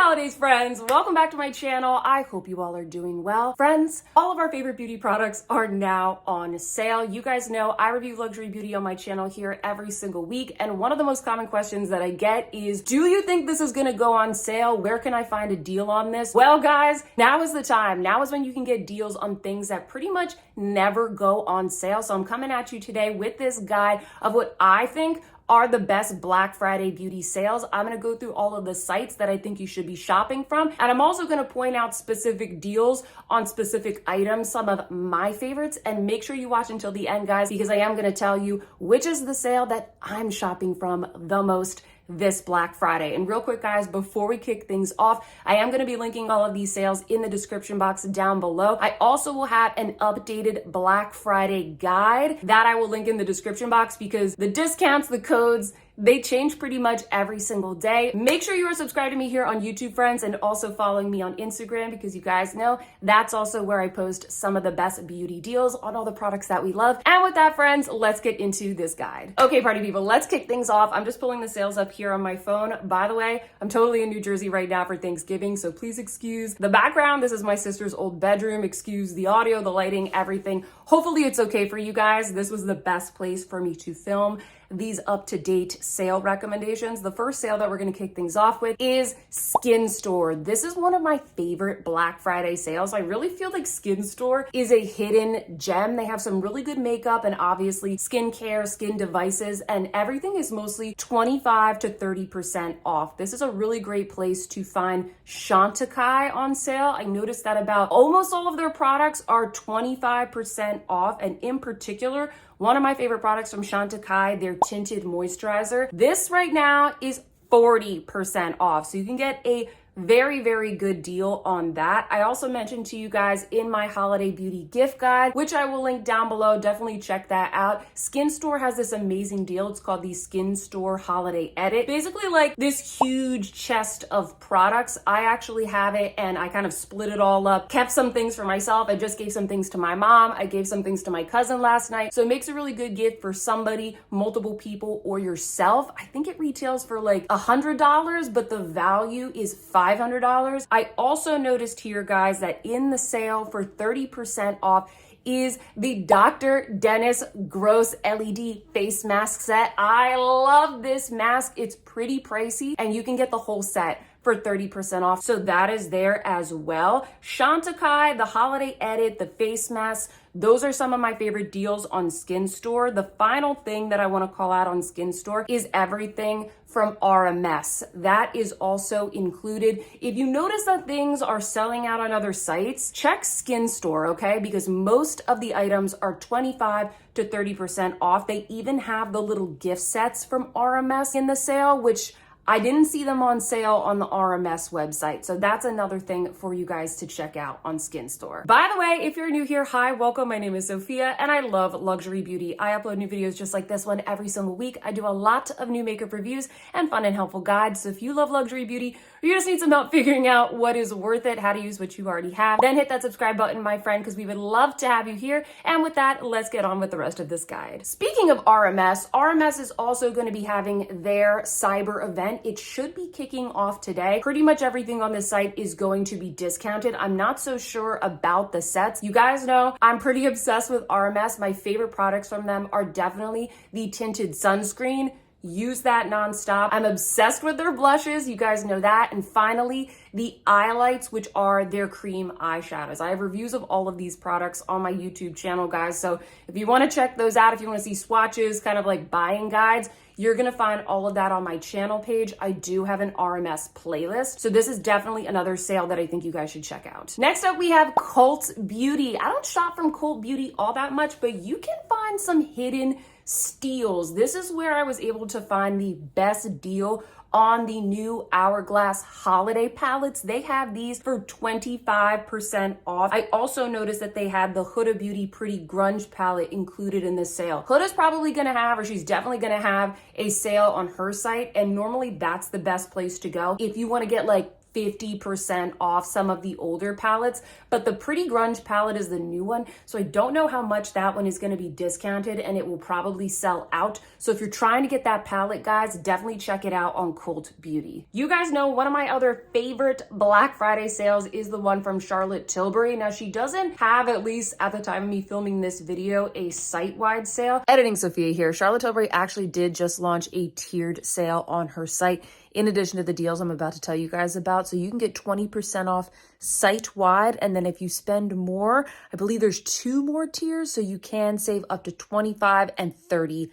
holidays, friends. Welcome back to my channel. I hope you all are doing well. Friends, all of our favorite beauty products are now on sale. You guys know I review luxury beauty on my channel here every single week, and one of the most common questions that I get is, do you think this is gonna go on sale? Where can I find a deal on this? Well, guys, now is the time. Now is when you can get deals on things that pretty much never go on sale. So I'm coming at you today with this guide of what I think are the best Black Friday beauty sales. I'm gonna go through all of the sites that I think you should be shopping from. And I'm also gonna point out specific deals on specific items, some of my favorites. And make sure you watch until the end, guys, because I am gonna tell you which is the sale that I'm shopping from the most this Black Friday. And real quick, guys, before we kick things off, I am going to be linking all of these sales in the description box down below. I also will have an updated Black Friday guide that I will link in the description box because the discounts, the codes, they change pretty much every single day. Make sure you are subscribed to me here on YouTube, friends, and also following me on Instagram because you guys know that's also where I post some of the best beauty deals on all the products that we love. And with that, friends, let's get into this guide. Okay, party people, let's kick things off. I'm just pulling the sales up here on my phone. By the way, I'm totally in New Jersey right now for Thanksgiving, so please excuse the background. This is my sister's old bedroom. Excuse the audio, the lighting, everything. Hopefully it's okay for you guys. This was the best place for me to film these up-to-date sale recommendations. The first sale that we're going to kick things off with is Skin Store. This is one of my favorite Black Friday sales. I really feel like Skin Store is a hidden gem. They have some really good makeup and obviously skincare, skin devices, and everything is mostly 25 to 30% off. This is a really great place to find Chantecaille on sale. I noticed that about almost all of their products are 25% off, and in particular, one of my favorite products from Chantecaille, their tinted moisturizer. This right now is 40% off. So you can get a very, very good deal on that. I also mentioned to you guys in my holiday beauty gift guide, which I will link down below. Definitely check that out. Skin Store has this amazing deal. It's called the Skin Store Holiday Edit. Basically like this huge chest of products. I actually have it and I kind of split it all up, kept some things for myself. I just gave some things to my mom. I gave some things to my cousin last night. So it makes a really good gift for somebody, multiple people, or yourself. I think it retails for like $100, but the value is $500. I also noticed here, guys, that in the sale for 30% off is the Dr. Dennis Gross LED face mask set. I love this mask. It's pretty pricey and you can get the whole set for 30% off. So that is there as well. Chantecaille, the holiday edit, the face mask, those are some of my favorite deals on Skin Store. The final thing that I want to call out on Skin Store is everything from RMS. That is also included. If you notice that things are selling out on other sites, check Skin Store, okay? Because most of the items are 25 to 30% off. They even have the little gift sets from RMS in the sale, which I didn't see them on sale on the RMS website. So that's another thing for you guys to check out on Skin Store. By the way, if you're new here, hi, welcome. My name is Sophia and I love luxury beauty. I upload new videos just like this one every single week. I do a lot of new makeup reviews and fun and helpful guides. So if you love luxury beauty, or you just need some help figuring out what is worth it, how to use what you already have, then hit that subscribe button, my friend, because we would love to have you here. And with that, let's get on with the rest of this guide. Speaking of RMS, RMS is also going to be having their cyber event. It should be kicking off today. Pretty much everything on this site is going to be discounted. I'm not so sure about the sets. You guys know I'm pretty obsessed with RMS. My favorite products from them are definitely the tinted sunscreen. Use that nonstop. I'm obsessed with their blushes. You guys know that. And finally, the eyelights, which are their cream eyeshadows. I have reviews of all of these products on my YouTube channel, guys. So if you want to check those out, if you want to see swatches, kind of like buying guides, you're going to find all of that on my channel page. I do have an RMS playlist. So this is definitely another sale that I think you guys should check out. Next up, we have Cult Beauty. I don't shop from Cult Beauty all that much, but you can find some hidden steals. This is where I was able to find the best deal on the new Hourglass holiday palettes. They have these for 25% off. I also noticed that they had the Huda Beauty Pretty Grunge palette included in this sale. Huda's probably gonna have, or she's definitely gonna have a sale on her site, and normally that's the best place to go if you wanna get like 50% off some of the older palettes, but the Pretty Grunge palette is the new one. So I don't know how much that one is going to be discounted, and it will probably sell out. So if you're trying to get that palette, guys, definitely check it out on Cult Beauty. You guys know one of my other favorite Black Friday sales is the one from Charlotte Tilbury. Now, she doesn't have, at least at the time of me filming this video, a site-wide sale. Editing Sophia here. Charlotte Tilbury actually did just launch a tiered sale on her site, in addition to the deals I'm about to tell you guys about. So you can get 20% off site-wide, and then if you spend more, I believe there's 2 more tiers, so you can save up to 25 and 30%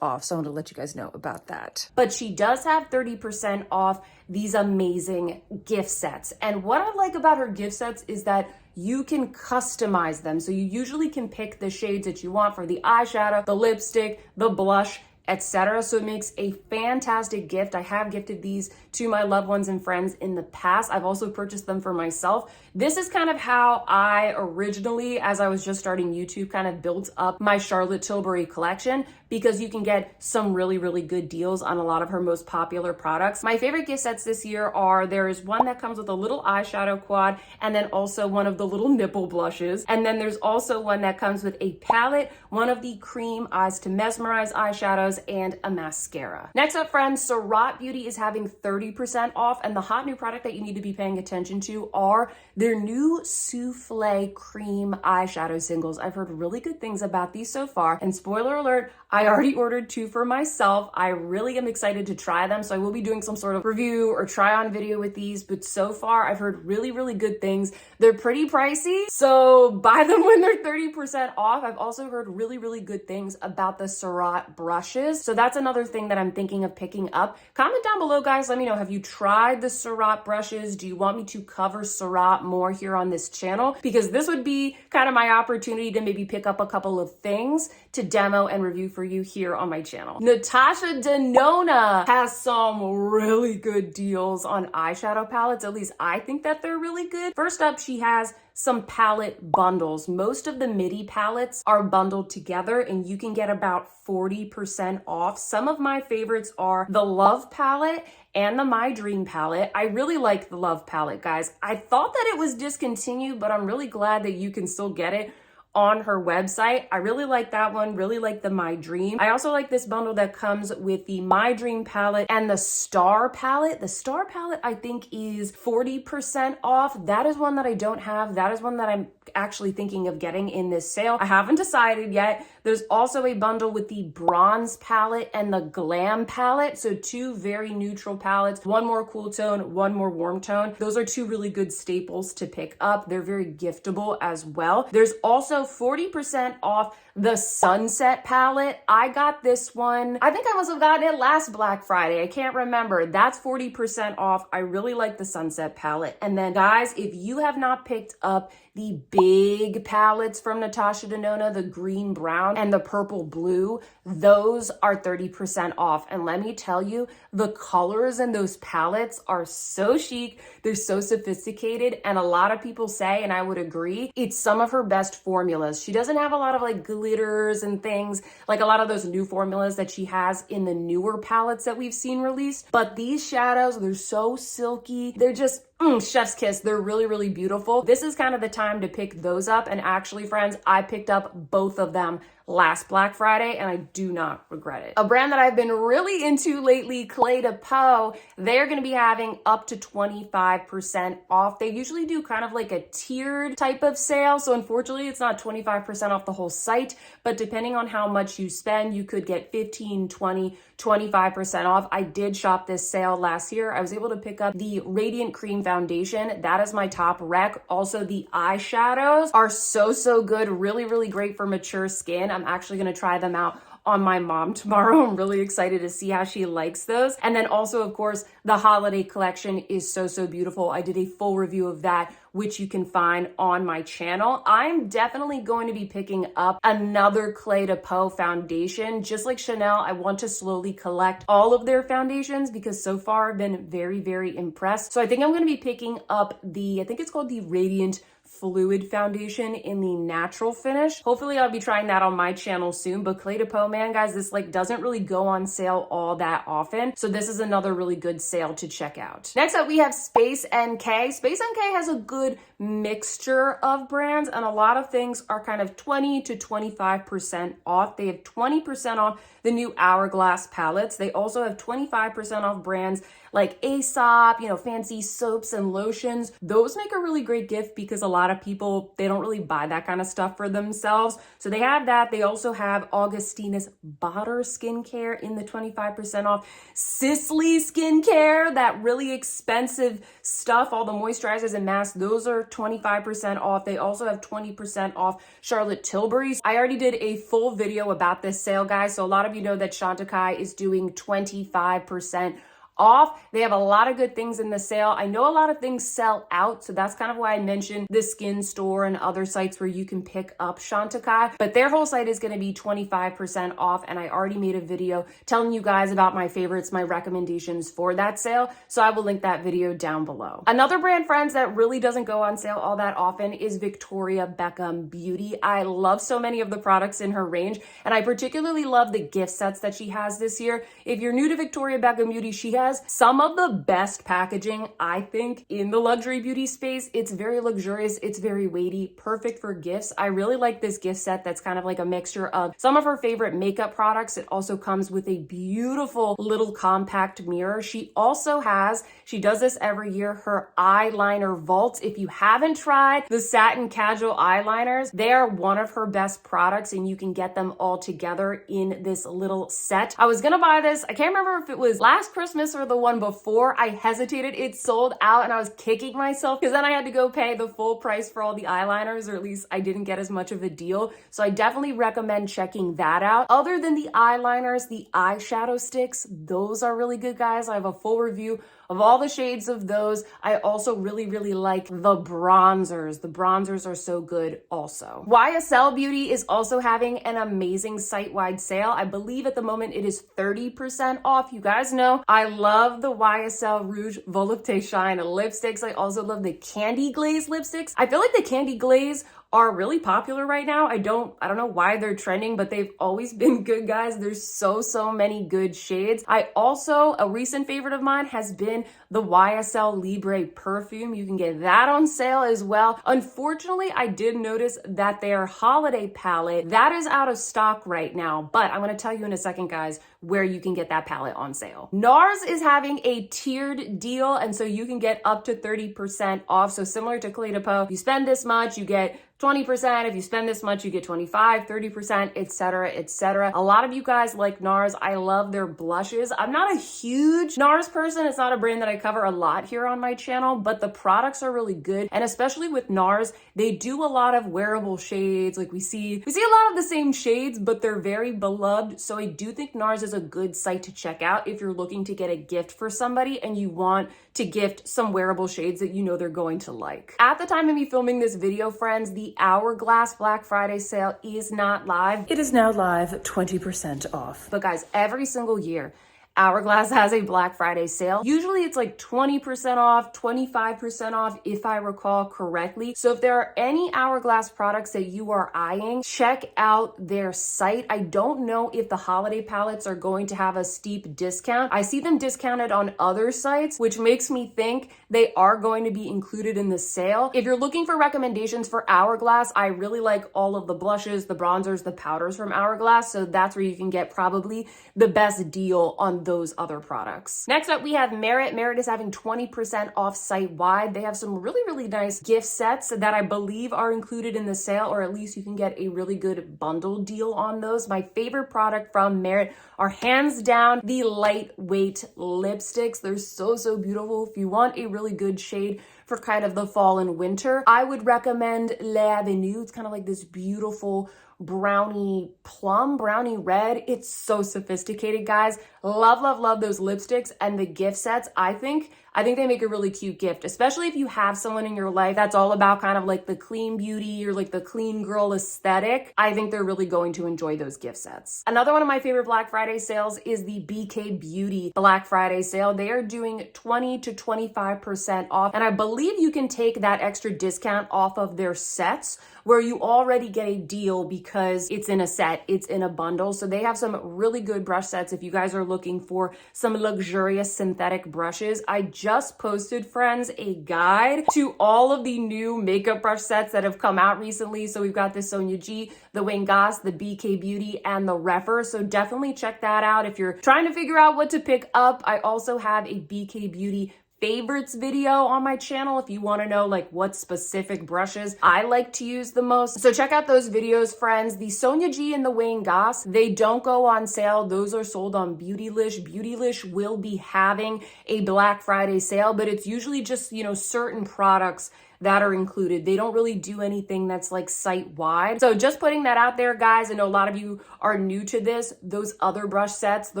off. So I want to let you guys know about that. But she does have 30% off these amazing gift sets. And what I like about her gift sets is that you can customize them. So you usually can pick the shades that you want for the eyeshadow, the lipstick, the blush, etc. So it makes a fantastic gift. I have gifted these to my loved ones and friends in the past. I've also purchased them for myself. This is kind of how I originally, as I was just starting YouTube, kind of built up my Charlotte Tilbury collection, because you can get some really, really good deals on a lot of her most popular products. My favorite gift sets this year are, there's one that comes with a little eyeshadow quad, and then also one of the little nipple blushes. And then there's also one that comes with a palette, one of the cream Eyes to Mesmerize eyeshadows, and a mascara. Next up, friends, Surratt Beauty is having 30% off, and the hot new product that you need to be paying attention to are their new Souffle Cream eyeshadow singles. I've heard really good things about these so far, and spoiler alert, I already ordered 2 for myself. I really am excited to try them, so I will be doing some sort of review or try on video with these, but so far I've heard really, really good things. They're pretty pricey, so buy them when they're 30% off. I've also heard really, really good things about the Surratt brushes, so that's another thing that I'm thinking of picking up. Comment down below, guys, let me know, have you tried the Surratt brushes? Do you want me to cover Surratt more here on this channel? Because this would be kind of my opportunity to maybe pick up a couple of things to demo and review for you here on my channel. Natasha Denona has some really good deals on eyeshadow palettes. At least I think that they're really good. First up, she has some palette bundles. Most of the MIDI palettes are bundled together, and you can get about 40% off. Some of my favorites are the Love palette and the My Dream palette. I really like the Love palette, guys. I thought that it was discontinued, but I'm really glad that you can still get it on her website. I really like that one, really like the My Dream. I also like this bundle that comes with the My Dream palette and the Star palette. The Star palette, I think, is 40% off. That is one that I don't have. That is one that I'm actually thinking of getting in this sale. I haven't decided yet. There's also a bundle with the Bronze palette and the Glam palette. So 2 very neutral palettes, one more cool tone, one more warm tone. Those are 2 really good staples to pick up. They're very giftable as well. There's also 40% off the Sunset palette. I got this one, I think I must have gotten it last Black Friday. I can't remember. That's 40% off. I really like the Sunset palette. And then, guys, if you have not picked up the big palettes from Natasha Denona, the green brown and the purple blue, those are 30% off. And let me tell you, the colors in those palettes are so chic. They're so sophisticated. And a lot of people say, and I would agree, it's some of her best formulas. She doesn't have a lot of like glitters and things, like a lot of those new formulas that she has in the newer palettes that we've seen released. But these shadows, they're so silky. They're just chef's kiss. They're really, really beautiful. This is kind of the time to pick those up. And actually, friends, I picked up both of them last Black Friday, and I do not regret it. A brand that I've been really into lately, Clé de Peau, they're going to be having up to 25% off. They usually do kind of like a tiered type of sale, so unfortunately it's not 25% off the whole site, but depending on how much you spend, you could get 15, 20, 25% off. I did shop this sale last year. I was able to pick up the Radiant Cream Foundation. That is my top rec. Also, the eyeshadows are so good. Really, really great for mature skin. I'm actually going to try them out on my mom tomorrow. I'm really excited to see how she likes those. And then also, of course, the holiday collection is so beautiful. I did a full review of that, which you can find on my channel. I'm definitely going to be picking up another Clé de Peau foundation. Just like Chanel, I want to slowly collect all of their foundations because so far I've been very impressed. So I think I'm going to be picking up the, I think it's called the Radiant fluid foundation in the natural finish. Hopefully I'll be trying that on my channel soon, but Clé de Peau, man, guys, this like doesn't really go on sale all that often. So this is another really good sale to check out. Next up, we have Space NK. Space NK has a good mixture of brands, and a lot of things are kind of 20 to 25% off. They have 20% off the new Hourglass palettes. They also have 25% off brands like Aesop, you know, fancy soaps and lotions. Those make a really great gift because a lot of people, they don't really buy that kind of stuff for themselves. So they have that. They also have Augustina's Butter skincare in the 25% off. Sisley skincare, that really expensive stuff, all the moisturizers and masks, those are 25% off. They also have 20% off Charlotte Tilbury's. I already did a full video about this sale, guys. So a lot of you know that Chantecaille is doing 25% off. They have a lot of good things in the sale. I know a lot of things sell out, so that's kind of why I mentioned the Skin Store and other sites where you can pick up Chantecaille, but their whole site is going to be 25% off, and I already made a video telling you guys about my favorites, my recommendations for that sale, so I will link that video down below. Another brand, friends, that really doesn't go on sale all that often is Victoria Beckham Beauty. I love so many of the products in her range, and I particularly love the gift sets that she has this year. If you're new to Victoria Beckham Beauty, she has some of the best packaging, I think, in the luxury beauty space. It's very luxurious, it's very weighty, perfect for gifts. I really like this gift set that's kind of like a mixture of some of her favorite makeup products. It also comes with a beautiful little compact mirror. She also has, she does this every year, her eyeliner vault. If you haven't tried the satin casual eyeliners, they are one of her best products, and you can get them all together in this little set. I was gonna buy this, I can't remember if it was last Christmas or the one before. I hesitated, it sold out, and I was kicking myself because then I had to go pay the full price for all the eyeliners, or at least I didn't get as much of a deal. So I definitely recommend checking that out. Other than the eyeliners, the eyeshadow sticks, those are really good, guys. I have a full review of all the shades of those. I also really like the bronzers. The bronzers are so good also. YSL Beauty is also having an amazing site-wide sale. I believe at the moment it is 30% off. You guys know I love the YSL Rouge Volupté Shine lipsticks. I also love the Candy Glaze lipsticks. I feel like the Candy Glaze are really popular right now. I don't know why they're trending, but they've always been good, guys. There's so many good shades. I also, a recent favorite of mine has been the YSL Libre perfume. You can get that on sale as well. Unfortunately, I did notice that their holiday palette, that is out of stock right now, but I'm gonna tell you in a second, guys, where you can get that palette on sale. NARS is having a tiered deal, and so you can get up to 30% off. So similar to Clé de Peau, you spend this much, you get 20%. If you spend this much, you get 25, 30%, etc., etc. A lot of you guys like NARS. I love their blushes. I'm not a huge NARS person. It's not a brand that I cover a lot here on my channel, but the products are really good. And especially with NARS, they do a lot of wearable shades. Like we see a lot of the same shades, but they're very beloved. So I do think NARS is a good site to check out if you're looking to get a gift for somebody and you want to gift some wearable shades that you know they're going to like. At the time of me filming this video, friends, the Hourglass Black Friday sale is not live. It is now live, 20% off. But guys, every single year, Hourglass has a Black Friday sale. Usually it's like 20% off, 25% off, if I recall correctly. So if there are any Hourglass products that you are eyeing, check out their site. I don't know if the holiday palettes are going to have a steep discount. I see them discounted on other sites, which makes me think they are going to be included in the sale. If you're looking for recommendations for Hourglass, I really like all of the blushes, the bronzers, the powders from Hourglass. So that's where you can get probably the best deal on those other products. Next up, we have Merit. Merit is having 20% off site-wide. They have some really nice gift sets that I believe are included in the sale, or at least you can get a really good bundle deal on those. My favorite product from Merit are hands down the lightweight lipsticks. They're so beautiful. If you want a really good shade for kind of the fall and winter, I would recommend L'Avenue. It's kind of like this beautiful brownie plum, brownie red. It's so sophisticated, guys. Love those lipsticks and the gift sets. I think I think they make a really cute gift, especially if you have someone in your life that's all about kind of like the clean beauty or like the clean girl aesthetic. I think they're really going to enjoy those gift sets. Another one of my favorite Black Friday sales is the BK Beauty Black Friday sale. They are doing 20 to 25% off, and I believe you can take that extra discount off of their sets where you already get a deal because it's in a set, it's in a bundle. So they have some really good brush sets if you guys are looking for some luxurious synthetic brushes. I just posted, friends, a guide to all of the new makeup brush sets that have come out recently. So we've got the Sonia G, the Wayne Goss, the BK Beauty, and the Rephr. So definitely check that out if you're trying to figure out what to pick up. I also have a BK Beauty favorites video on my channel if you want to know like what specific brushes I like to use the most. So check out those videos, friends. The Sonia G and the Wayne Goss, they don't go on sale. Those are sold on Beautylish. Beautylish will be having a Black Friday sale, but it's usually just, you know, certain products that are included. They don't really do anything that's like site-wide. So just putting that out there, guys. I know a lot of you are new to this. Those other brush sets, the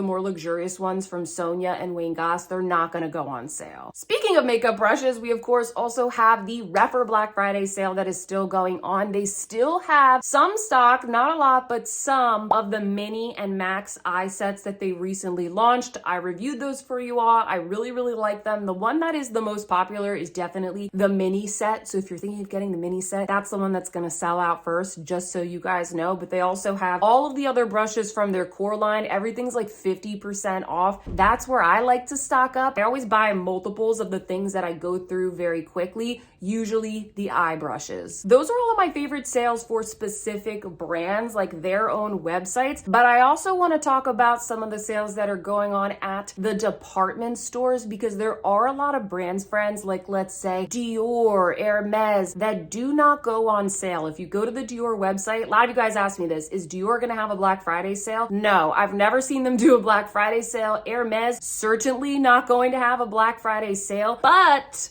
more luxurious ones from Sonia and Wayne Goss, they're not gonna go on sale. Speaking of makeup brushes, we of course also have the Rephr Black Friday sale that is still going on. They still have some stock, not a lot, but some of the mini and max eye sets that they recently launched. I reviewed those for you all. I really, really like them. The one that is the most popular is definitely the mini set. So if you're thinking of getting the mini set, that's the one that's going to sell out first, just so you guys know. But they also have all of the other brushes from their core line. Everything's like 50% off. That's where I like to stock up. I always buy multiples of the things that I go through very quickly, usually the eye brushes. Those are all of my favorite sales for specific brands, like their own websites. But I also want to talk about some of the sales that are going on at the department stores, because there are a lot of brands, friends, like let's say Dior, Hermes, that do not go on sale. If you go to the Dior website, a lot of you guys ask me this, is Dior gonna have a Black Friday sale? No, I've never seen them do a Black Friday sale. Hermes, certainly not going to have a Black Friday sale, but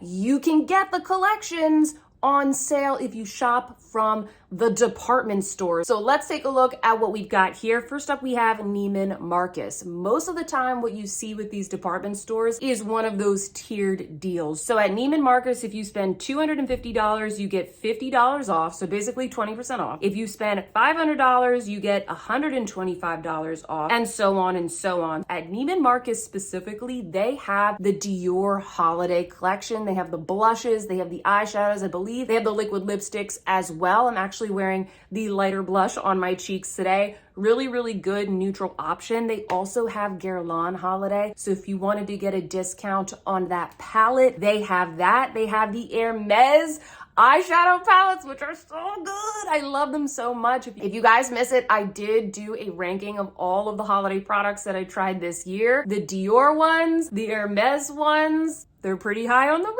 you can get the collections on sale if you shop from the department store. So let's take a look at what we've got here. First up, we have Neiman Marcus. Most of the time, what you see with these department stores is one of those tiered deals. So at Neiman Marcus, if you spend $250, you get $50 off. So basically 20% off. If you spend $500, you get $125 off, and so on and so on. At Neiman Marcus specifically, they have the Dior holiday collection. They have the blushes, they have the eyeshadows, I believe. They have the liquid lipsticks as well. I'm actually wearing the lighter blush on my cheeks today. Really, really good neutral option. They also have Guerlain holiday. So if you wanted to get a discount on that palette, they have that. They have the Hermes eyeshadow palettes, which are so good. I love them so much. If you guys miss it, I did do a ranking of all of the holiday products that I tried this year. The Dior ones, the Hermes ones, they're pretty high on the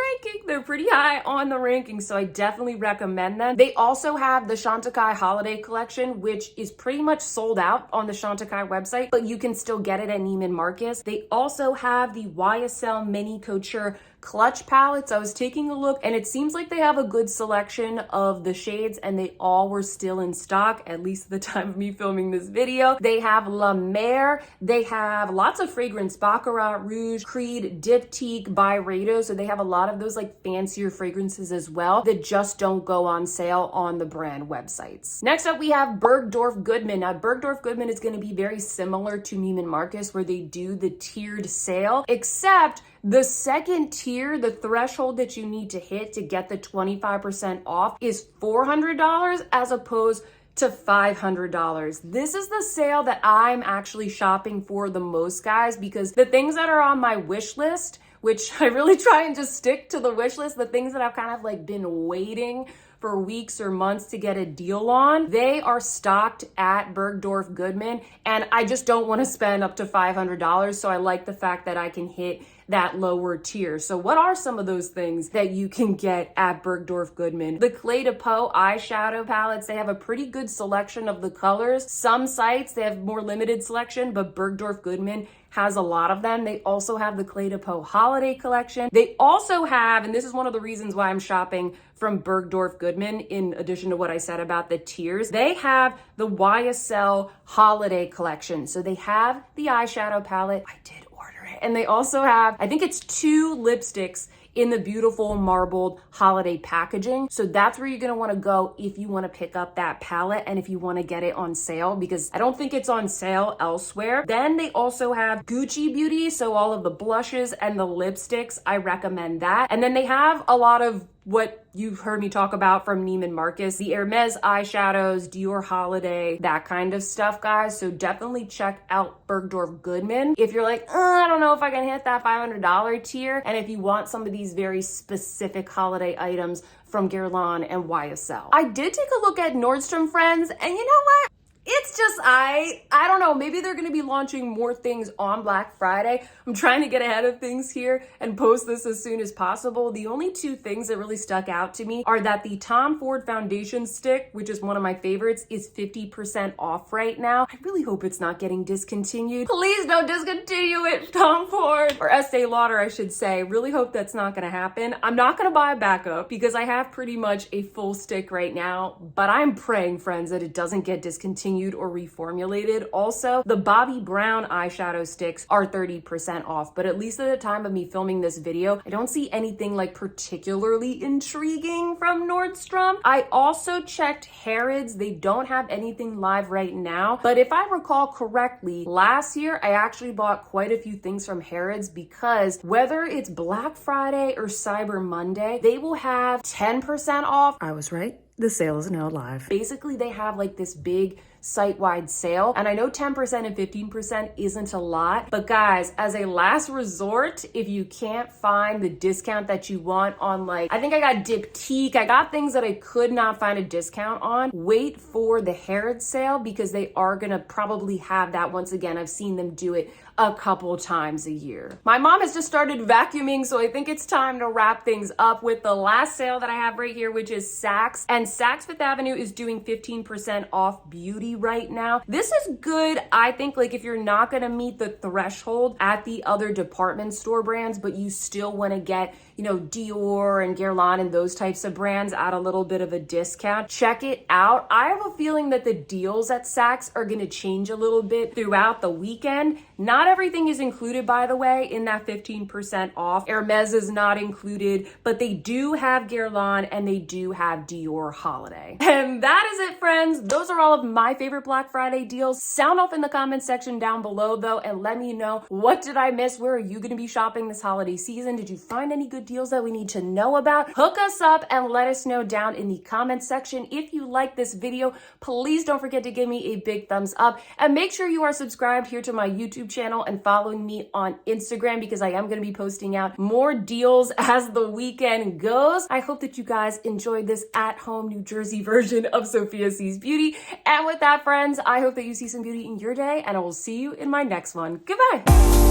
ranking. So I definitely recommend them. They also have the Chantecaille holiday collection, which is pretty much sold out on the Chantecaille website, but you can still get it at Neiman Marcus. They also have the YSL Mini Couture clutch palettes. I was taking a look and it seems like they have a good selection of the shades, and they all were still in stock, at least at the time of me filming this video. They have La Mer. They have lots of fragrance, Baccarat Rouge, Creed, Diptyque, Byredo. So they have a lot of those like fancier fragrances as well that just don't go on sale on the brand websites. Next up, we have Bergdorf Goodman. Now, Bergdorf Goodman is going to be very similar to Neiman Marcus, where they do the tiered sale, except the second tier, the threshold that you need to hit to get the 25% off, is $400 as opposed to $500. This is the sale that I'm actually shopping for the most, guys, because the things that are on my wish list, which I really try and just stick to the wish list, the things that I've kind of like been waiting for weeks or months to get a deal on, they are stocked at Bergdorf Goodman, and I just don't want to spend up to $500. So I like the fact that I can hit that lower tier. So what are some of those things that you can get at Bergdorf Goodman? The Clé de Peau eyeshadow palettes, they have a pretty good selection of the colors. Some sites, they have more limited selection, but Bergdorf Goodman has a lot of them. They also have the Clé de Peau holiday collection. They also have, and this is one of the reasons why I'm shopping from Bergdorf Goodman, in addition to what I said about the tiers, they have the YSL holiday collection. So they have the eyeshadow palette. I did order And they also have, I think it's 2 lipsticks in the beautiful marbled holiday packaging. So that's where you're gonna wanna go if you wanna pick up that palette and if you wanna get it on sale, because I don't think it's on sale elsewhere. Then they also have Gucci Beauty, so all of the blushes and the lipsticks, I recommend that. And then they have a lot of what you've heard me talk about from Neiman Marcus, the Hermes eyeshadows, Dior Holiday, that kind of stuff, guys. So definitely check out Bergdorf Goodman if you're like, I don't know if I can hit that $500 tier, and if you want some of these very specific holiday items from Guerlain and YSL. I did take a look at Nordstrom, friends, and you know what? It's just, I don't know, maybe they're gonna be launching more things on Black Friday. I'm trying to get ahead of things here and post this as soon as possible. The only 2 things that really stuck out to me are that the Tom Ford foundation stick, which is one of my favorites, is 50% off right now. I really hope it's not getting discontinued. Please don't discontinue it, Tom Ford, or Estee Lauder, I should say. Really hope that's not gonna happen. I'm not gonna buy a backup because I have pretty much a full stick right now, but I'm praying, friends, that it doesn't get discontinued or reformulated. Also, the Bobbi Brown eyeshadow sticks are 30% off, but at least at the time of me filming this video, I don't see anything like particularly intriguing from Nordstrom. I also checked Harrods. They don't have anything live right now, but if I recall correctly, last year I actually bought quite a few things from Harrods because whether it's Black Friday or Cyber Monday, they will have 10% off. I was right. The sale is now live. Basically, they have like this big site-wide sale, and I know 10% and 15% isn't a lot, but guys, as a last resort, if you can't find the discount that you want on, like, I think I got Diptyque, I got things that I could not find a discount on, wait for the Harrods sale because they are gonna probably have that once again. I've seen them do it a couple times a year. My mom has just started vacuuming, so I think it's time to wrap things up with the last sale that I have right here, which is Saks. And Saks Fifth Avenue is doing 15% off beauty right now. This is good, I think, like if you're not gonna meet the threshold at the other department store brands, but you still wanna get, you know, Dior and Guerlain and those types of brands at a little bit of a discount, check it out. I have a feeling that the deals at Saks are gonna change a little bit throughout the weekend. Not everything is included, by the way, in that 15% off. Hermes is not included, but they do have Guerlain and they do have Dior Holiday. And that is it, friends. Those are all of my favorite Black Friday deals. Sound off in the comments section down below, though, and let me know, what did I miss? Where are you gonna be shopping this holiday season? Did you find any good deals that we need to know about? Hook us up and let us know down in the comments section. If you like this video, please don't forget to give me a big thumbs up, and make sure you are subscribed here to my YouTube channel and following me on Instagram, because I am going to be posting out more deals as the weekend goes. I hope that you guys enjoyed this at-home New Jersey version of Sophia Sees Beauty. And with that, friends, I hope that you see some beauty in your day, and I will see you in my next one. Goodbye.